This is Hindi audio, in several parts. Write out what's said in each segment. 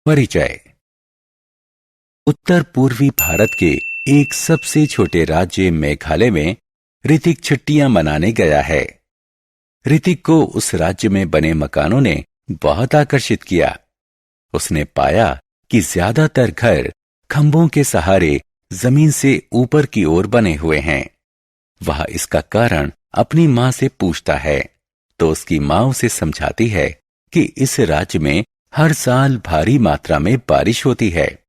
परिचय। उत्तर पूर्वी भारत के एक सबसे छोटे राज्य मेघालय में ऋतिक छुट्टियां मनाने गया है। ऋतिक को उस राज्य में बने मकानों ने बहुत आकर्षित किया। उसने पाया कि ज्यादातर घर खंभों के सहारे जमीन से ऊपर की ओर बने हुए हैं। वह इसका कारण अपनी मां से पूछता है तो उसकी मां उसे समझाती है कि इस राज्य में हर साल भारी मात्रा में बारिश होती है।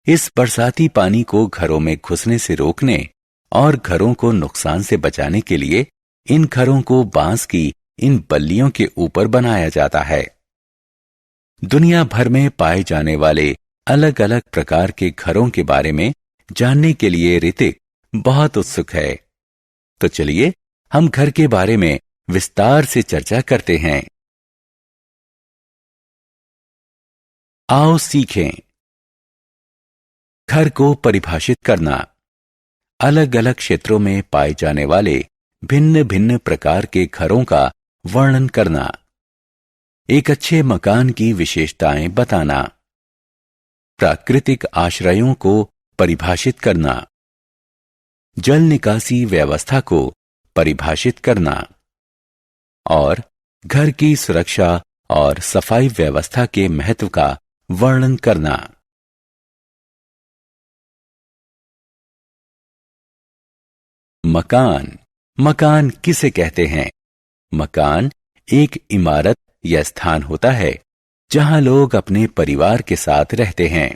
इस बरसाती पानी को घरों में घुसने से रोकने और घरों को नुकसान से बचाने के लिए इन घरों को बांस की इन बल्लियों के ऊपर बनाया जाता है। दुनिया भर में पाए जाने वाले अलग अलग प्रकार के घरों के बारे में जानने के लिए ऋतिक बहुत उत्सुक है। तो चलिए हम घर के बारे में विस्तार से चर्चा करते हैं। आओ सीखें। घर को परिभाषित करना। अलग अलग क्षेत्रों में पाए जाने वाले भिन्न भिन्न प्रकार के घरों का वर्णन करना। एक अच्छे मकान की विशेषताएं बताना। प्राकृतिक आश्रयों को परिभाषित करना। जल निकासी व्यवस्था को परिभाषित करना और घर की सुरक्षा और सफाई व्यवस्था के महत्व का वर्णन करना। मकान। मकान किसे कहते हैं? मकान एक इमारत या स्थान होता है जहां लोग अपने परिवार के साथ रहते हैं।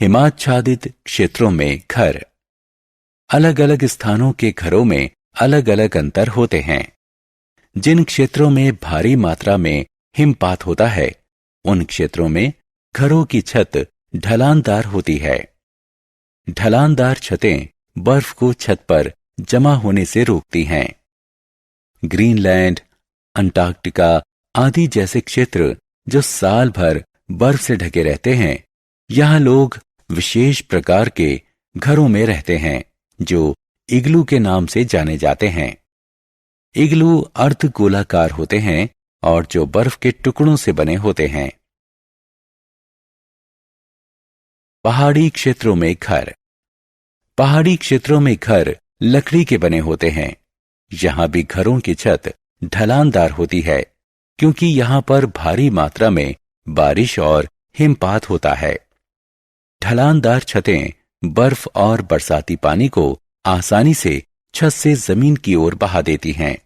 हिमाच्छादित क्षेत्रों में घर। अलग अलग स्थानों के घरों में अलग अलग अंतर होते हैं। जिन क्षेत्रों में भारी मात्रा में हिमपात होता है उन क्षेत्रों में घरों की छत ढलानदार होती है। ढलानदार छतें बर्फ को छत पर जमा होने से रोकती हैं। ग्रीनलैंड, अंटार्कटिका आदि जैसे क्षेत्र जो साल भर बर्फ से ढके रहते हैं, यहां लोग विशेष प्रकार के घरों में रहते हैं जो इग्लू के नाम से जाने जाते हैं। इग्लू अर्धगोलाकार होते हैं और जो बर्फ के टुकड़ों से बने होते हैं। पहाड़ी क्षेत्रों में घर। पहाड़ी क्षेत्रों में घर लकड़ी के बने होते हैं। यहां भी घरों की छत ढलानदार होती है क्योंकि यहां पर भारी मात्रा में बारिश और हिमपात होता है। ढलानदार छतें बर्फ और बरसाती पानी को आसानी से छत से जमीन की ओर बहा देती हैं।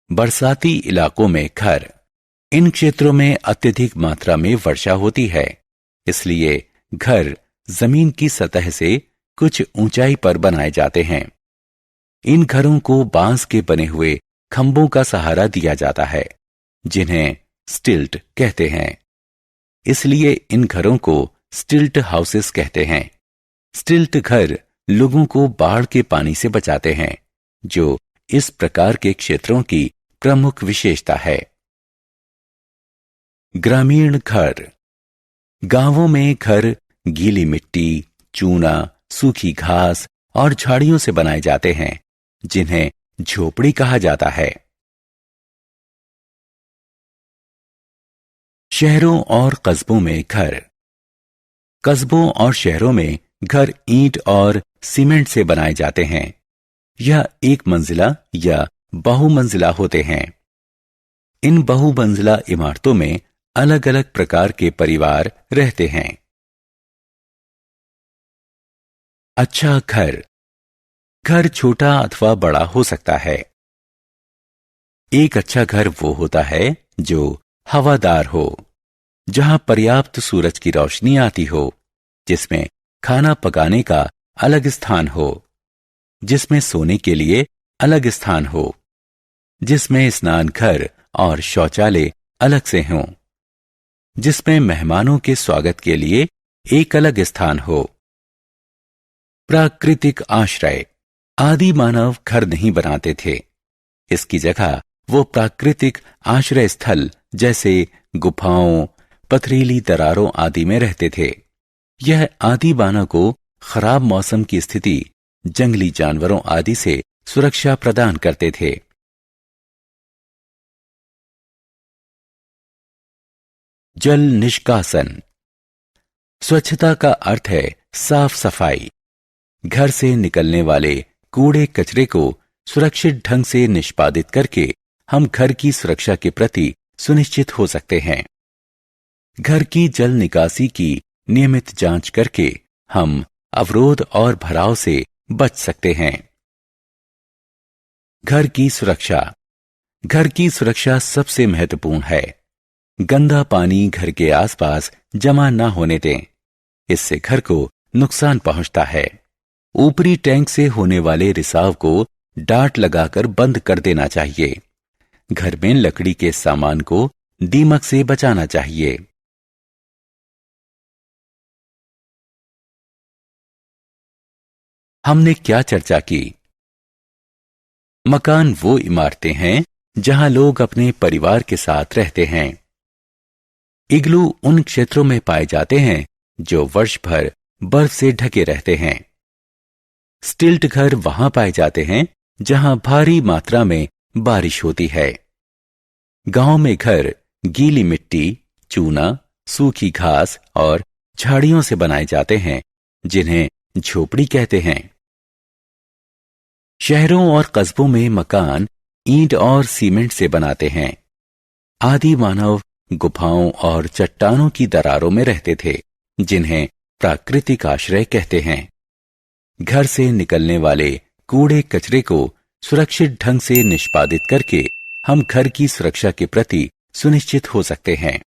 बरसाती इलाकों में घर। इन क्षेत्रों में अत्यधिक मात्रा में वर्षा होती है, इसलिए घर जमीन की सतह से कुछ ऊंचाई पर बनाए जाते हैं। इन घरों को बांस के बने हुए खंभों का सहारा दिया जाता है जिन्हें स्टिल्ट कहते हैं। इसलिए इन घरों को स्टिल्ट हाउसेस कहते हैं। स्टिल्ट घर लोगों को बाढ़ के पानी से बचाते हैं, जो इस प्रकार के क्षेत्रों की प्रमुख विशेषता है। ग्रामीण घर। गांवों में घर गीली मिट्टी, चूना, सूखी घास और झाड़ियों से बनाए जाते हैं जिन्हें झोपड़ी कहा जाता है। शहरों और कस्बों में घर। कस्बों और शहरों में घर ईंट और सीमेंट से बनाए जाते हैं। यह एक मंजिला या बहुमंजिला होते हैं। इन बहुमंजिला इमारतों में अलग अलग प्रकार के परिवार रहते हैं। अच्छा घर। घर छोटा अथवा बड़ा हो सकता है। एक अच्छा घर वो होता है जो हवादार हो, जहां पर्याप्त सूरज की रोशनी आती हो, जिसमें खाना पकाने का अलग स्थान हो, जिसमें सोने के लिए अलग स्थान हो, जिसमें स्नान घर और शौचालय अलग से हों, जिसमें मेहमानों के स्वागत के लिए एक अलग स्थान हो। प्राकृतिक आश्रय। आदि मानव घर नहीं बनाते थे। इसकी जगह वो प्राकृतिक आश्रय स्थल जैसे गुफाओं, पथरीली दरारों आदि में रहते थे। यह आदि मानव को खराब मौसम की स्थिति, जंगली जानवरों आदि से सुरक्षा प्रदान करते थे। जल निष्कासन। स्वच्छता का अर्थ है साफ सफाई। घर से निकलने वाले कूड़े कचरे को सुरक्षित ढंग से निष्पादित करके हम घर की सुरक्षा के प्रति सुनिश्चित हो सकते हैं। घर की जल निकासी की नियमित जांच करके हम अवरोध और भराव से बच सकते हैं। घर की सुरक्षा। घर की सुरक्षा सबसे महत्वपूर्ण है। गंदा पानी घर के आसपास जमा न होने दें, इससे घर को नुकसान पहुंचता है। ऊपरी टैंक से होने वाले रिसाव को डार्ट लगाकर बंद कर देना चाहिए। घर में लकड़ी के सामान को दीमक से बचाना चाहिए। हमने क्या चर्चा की? मकान वो इमारतें हैं जहां लोग अपने परिवार के साथ रहते हैं। इग्लू उन क्षेत्रों में पाए जाते हैं जो वर्ष भर बर्फ से ढके रहते हैं। स्टिल्ट घर वहां पाए जाते हैं जहां भारी मात्रा में बारिश होती है। गांव में घर गीली मिट्टी, चूना, सूखी घास और झाड़ियों से बनाए जाते हैं, जिन्हें झोपड़ी कहते हैं। शहरों और कस्बों में मकान ईंट और सीमेंट से बनाते हैं। आदि मानव गुफाओं और चट्टानों की दरारों में रहते थे, जिन्हें प्राकृतिक आश्रय कहते हैं। घर से निकलने वाले कूड़े कचरे को सुरक्षित ढंग से निष्पादित करके हम घर की सुरक्षा के प्रति सुनिश्चित हो सकते हैं।